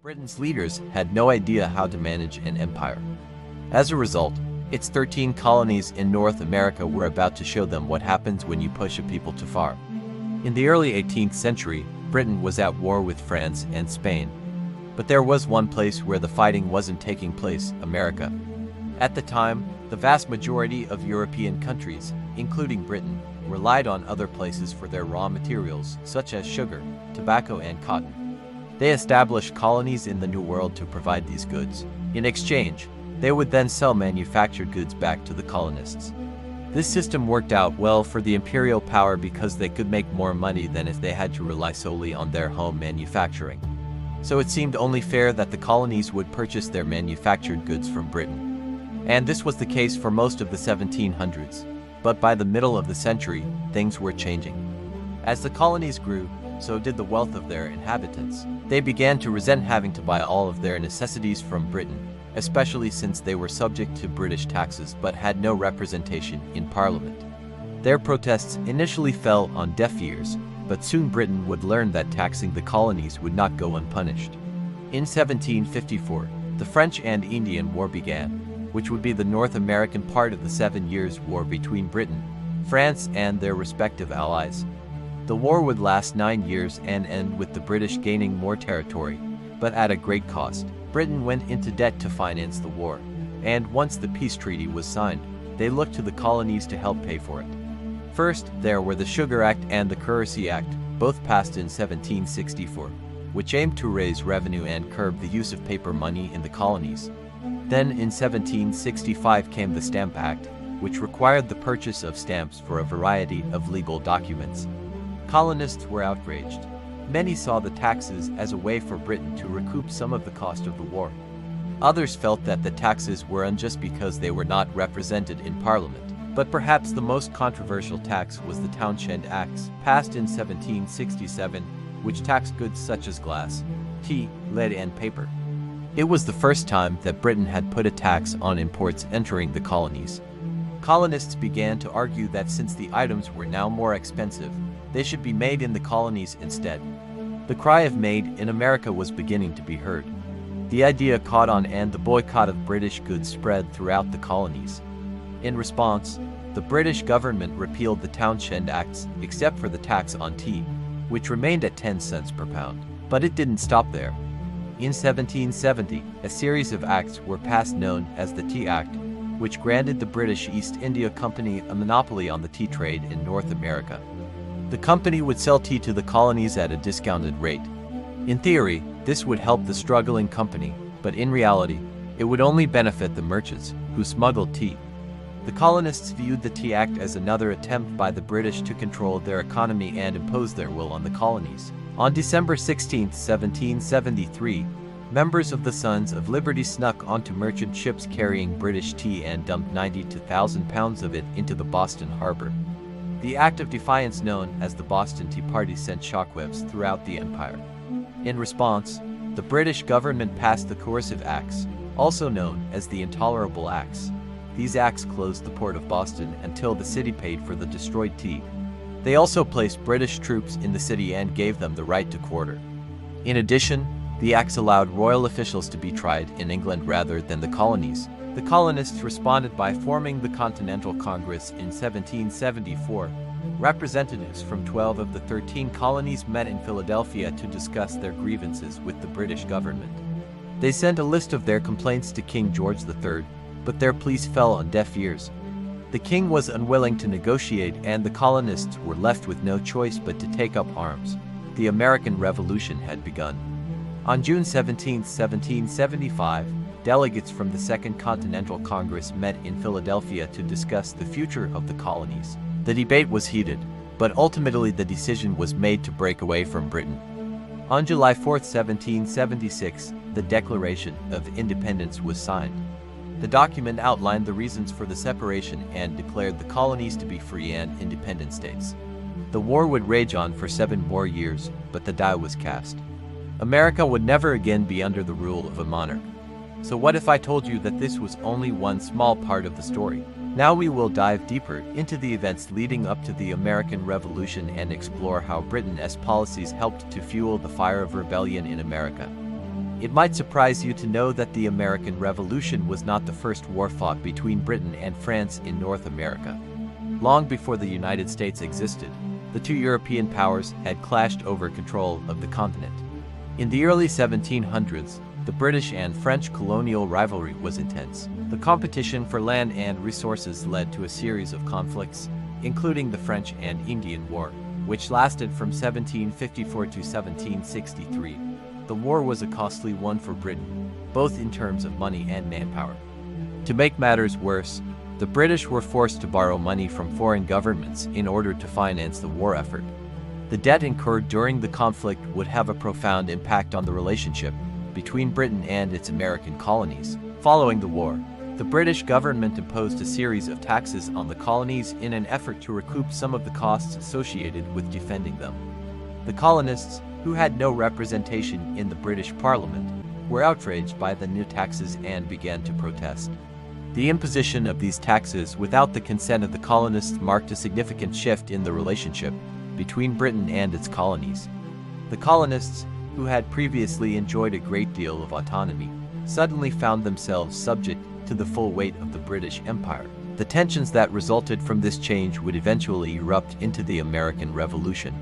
Britain's leaders had no idea how to manage an empire. As a result, its 13 colonies in North America were about to show them what happens when you push a people too far. In the early 18th century, Britain was at war with France and Spain. But there was one place where the fighting wasn't taking place: America. At the time, the vast majority of European countries, including Britain, relied on other places for their raw materials, such as sugar, tobacco, and cotton. They established colonies in the New World to provide these goods. In exchange, they would then sell manufactured goods back to the colonists. This system worked out well for the imperial power because they could make more money than if they had to rely solely on their home manufacturing. So it seemed only fair that the colonies would purchase their manufactured goods from Britain. And this was the case for most of the 1700s. But by the middle of the century, things were changing. As the colonies grew, so did the wealth of their inhabitants. They began to resent having to buy all of their necessities from Britain, especially since they were subject to British taxes but had no representation in Parliament. Their protests initially fell on deaf ears, but soon Britain would learn that taxing the colonies would not go unpunished. In 1754, the French and Indian War began, which would be the North American part of the 7 Years' War between Britain, France, and their respective allies. The war would last 9 years and end with the British gaining more territory, but at a great cost. Britain went into debt to finance the war, and once the peace treaty was signed, they looked to the colonies to help pay for it. First, there were the Sugar Act and the Currency Act, both passed in 1764, which aimed to raise revenue and curb the use of paper money in the colonies. Then in 1765 came the Stamp Act, which required the purchase of stamps for a variety of legal documents. Colonists were outraged. Many saw the taxes as a way for Britain to recoup some of the cost of the war. Others felt that the taxes were unjust because they were not represented in Parliament. But perhaps the most controversial tax was the Townshend Acts, passed in 1767, which taxed goods such as glass, tea, lead, and paper. It was the first time that Britain had put a tax on imports entering the colonies. Colonists began to argue that since the items were now more expensive, they should be made in the colonies instead. The cry of "Made in America" was beginning to be heard. The idea caught on and the boycott of British goods spread throughout the colonies. In response, the British government repealed the Townshend Acts except for the tax on tea, which remained at 10 cents per pound. But it didn't stop there. In 1770, a series of acts were passed known as the Tea Act, which granted the British East India Company a monopoly on the tea trade in North America. The company would sell tea to the colonies at a discounted rate. In theory, this would help the struggling company, but in reality, it would only benefit the merchants who smuggled tea. The colonists viewed the Tea Act as another attempt by the British to control their economy and impose their will on the colonies. On December 16, 1773, members of the Sons of Liberty snuck onto merchant ships carrying British tea and dumped 92,000 pounds of it into the Boston harbor. The act of defiance known as the Boston Tea Party sent shockwaves throughout the empire. In response, the British government passed the Coercive Acts, also known as the Intolerable Acts. These acts closed the port of Boston until the city paid for the destroyed tea. They also placed British troops in the city and gave them the right to quarter. In addition, the acts allowed royal officials to be tried in England rather than the colonies. The colonists responded by forming the Continental Congress in 1774. Representatives from 12 of the 13 colonies met in Philadelphia to discuss their grievances with the British government. They sent a list of their complaints to King George III, but their pleas fell on deaf ears. The king was unwilling to negotiate, and the colonists were left with no choice but to take up arms. The American Revolution had begun. On June 17, 1775, delegates from the Second Continental Congress met in Philadelphia to discuss the future of the colonies. The debate was heated, but ultimately the decision was made to break away from Britain. On July 4, 1776, the Declaration of Independence was signed. The document outlined the reasons for the separation and declared the colonies to be free and independent states. The war would rage on for 7 more years, but the die was cast. America would never again be under the rule of a monarch. So what if I told you that this was only one small part of the story? Now we will dive deeper into the events leading up to the American Revolution and explore how Britain's policies helped to fuel the fire of rebellion in America. It might surprise you to know that the American Revolution was not the first war fought between Britain and France in North America. Long before the United States existed, the two European powers had clashed over control of the continent. In the early 1700s, the British and French colonial rivalry was intense. The competition for land and resources led to a series of conflicts, including the French and Indian War, which lasted from 1754 to 1763. The war was a costly one for Britain, both in terms of money and manpower. To make matters worse, the British were forced to borrow money from foreign governments in order to finance the war effort. The debt incurred during the conflict would have a profound impact on the relationship between Britain and its American colonies. Following the war, the British government imposed a series of taxes on the colonies in an effort to recoup some of the costs associated with defending them. The colonists, who had no representation in the British Parliament, were outraged by the new taxes and began to protest. The imposition of these taxes without the consent of the colonists marked a significant shift in the relationship between Britain and its colonies. The colonists, who had previously enjoyed a great deal of autonomy, suddenly found themselves subject to the full weight of the British Empire. The tensions that resulted from this change would eventually erupt into the American Revolution.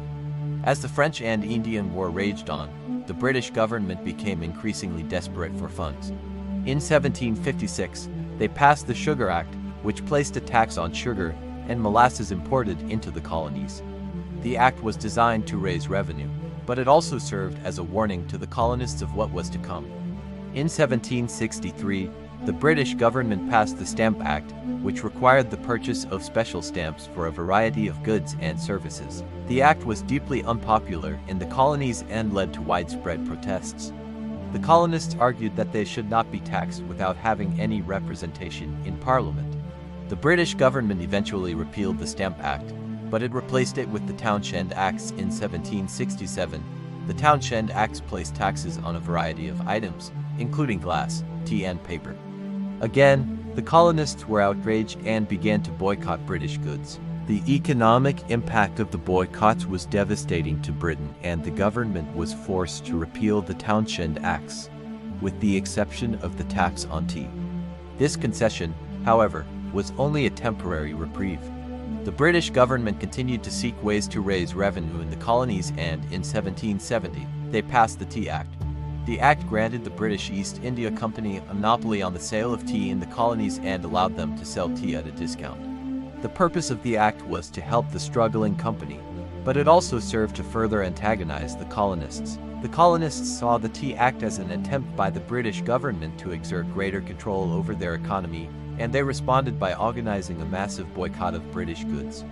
As the French and Indian War raged on, the British government became increasingly desperate for funds. In 1756, they passed the Sugar Act, which placed a tax on sugar and molasses imported into the colonies. The act was designed to raise revenue, but it also served as a warning to the colonists of what was to come. In 1763, the British government passed the Stamp Act, which required the purchase of special stamps for a variety of goods and services. The act was deeply unpopular in the colonies and led to widespread protests. The colonists argued that they should not be taxed without having any representation in Parliament. The British government eventually repealed the Stamp Act, but it replaced it with the Townshend Acts in 1767. The Townshend Acts placed taxes on a variety of items, including glass, tea, and paper. Again, the colonists were outraged and began to boycott British goods. The economic impact of the boycotts was devastating to Britain, and the government was forced to repeal the Townshend Acts, with the exception of the tax on tea. This concession, however, was only a temporary reprieve. The British government continued to seek ways to raise revenue in the colonies, and in 1770, they passed the Tea Act. The act granted the British East India Company a monopoly on the sale of tea in the colonies and allowed them to sell tea at a discount. The purpose of the act was to help the struggling company, but it also served to further antagonize the colonists. The colonists saw the Tea Act as an attempt by the British government to exert greater control over their economy, and they responded by organizing a massive boycott of British goods.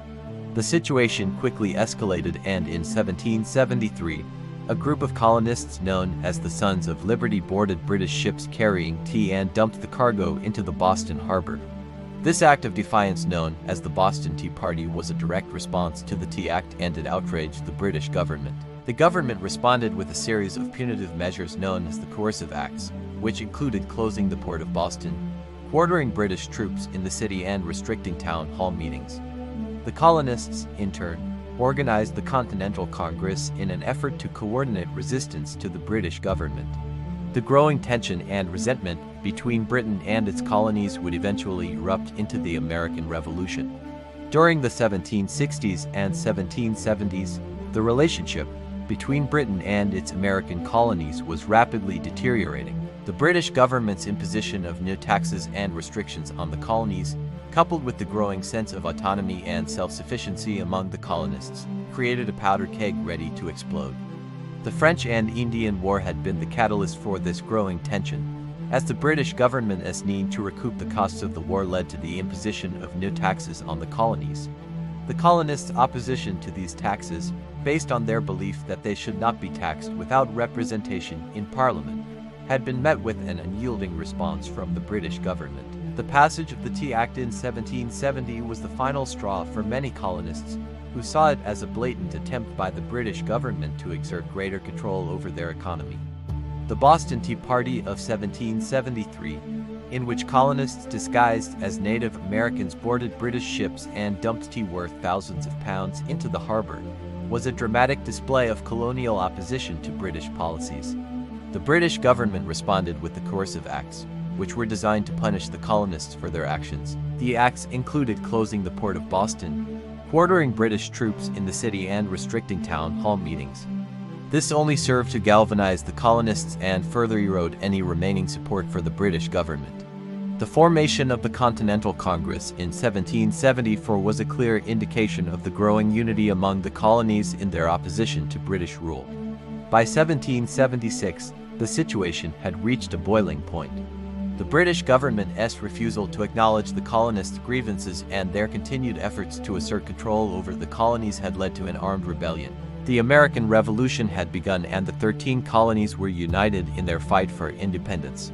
The situation quickly escalated, and in 1773, a group of colonists known as the Sons of Liberty boarded British ships carrying tea and dumped the cargo into the Boston harbor. This act of defiance, known as the Boston Tea Party, was a direct response to the Tea Act, and it outraged the British government. The government responded with a series of punitive measures known as the Coercive Acts, which included closing the port of Boston, quartering British troops in the city, and restricting town hall meetings. The colonists, in turn, organized the Continental Congress in an effort to coordinate resistance to the British government. The growing tension and resentment between Britain and its colonies would eventually erupt into the American Revolution. During the 1760s and 1770s, the relationship between Britain and its American colonies was rapidly deteriorating. The British government's imposition of new taxes and restrictions on the colonies, coupled with the growing sense of autonomy and self-sufficiency among the colonists, created a powder keg ready to explode. The French and Indian War had been the catalyst for this growing tension, as the British government's need to recoup the costs of the war led to the imposition of new taxes on the colonies. The colonists' opposition to these taxes, based on their belief that they should not be taxed without representation in Parliament, had been met with an unyielding response from the British government. The passage of the Tea Act in 1770 was the final straw for many colonists, who saw it as a blatant attempt by the British government to exert greater control over their economy. The Boston Tea Party of 1773 in which colonists disguised as Native Americans boarded British ships and dumped tea worth thousands of pounds into the harbor, was a dramatic display of colonial opposition to British policies. The British government responded with the coercive acts, which were designed to punish the colonists for their actions. The acts included closing the port of Boston, quartering British troops in the city, and restricting town hall meetings. This only served to galvanize the colonists and further erode any remaining support for the British government. The formation of the Continental Congress in 1774 was a clear indication of the growing unity among the colonies in their opposition to British rule. By 1776, the situation had reached a boiling point. The British government's refusal to acknowledge the colonists' grievances and their continued efforts to assert control over the colonies had led to an armed rebellion. The American Revolution had begun, and the 13 colonies were united in their fight for independence.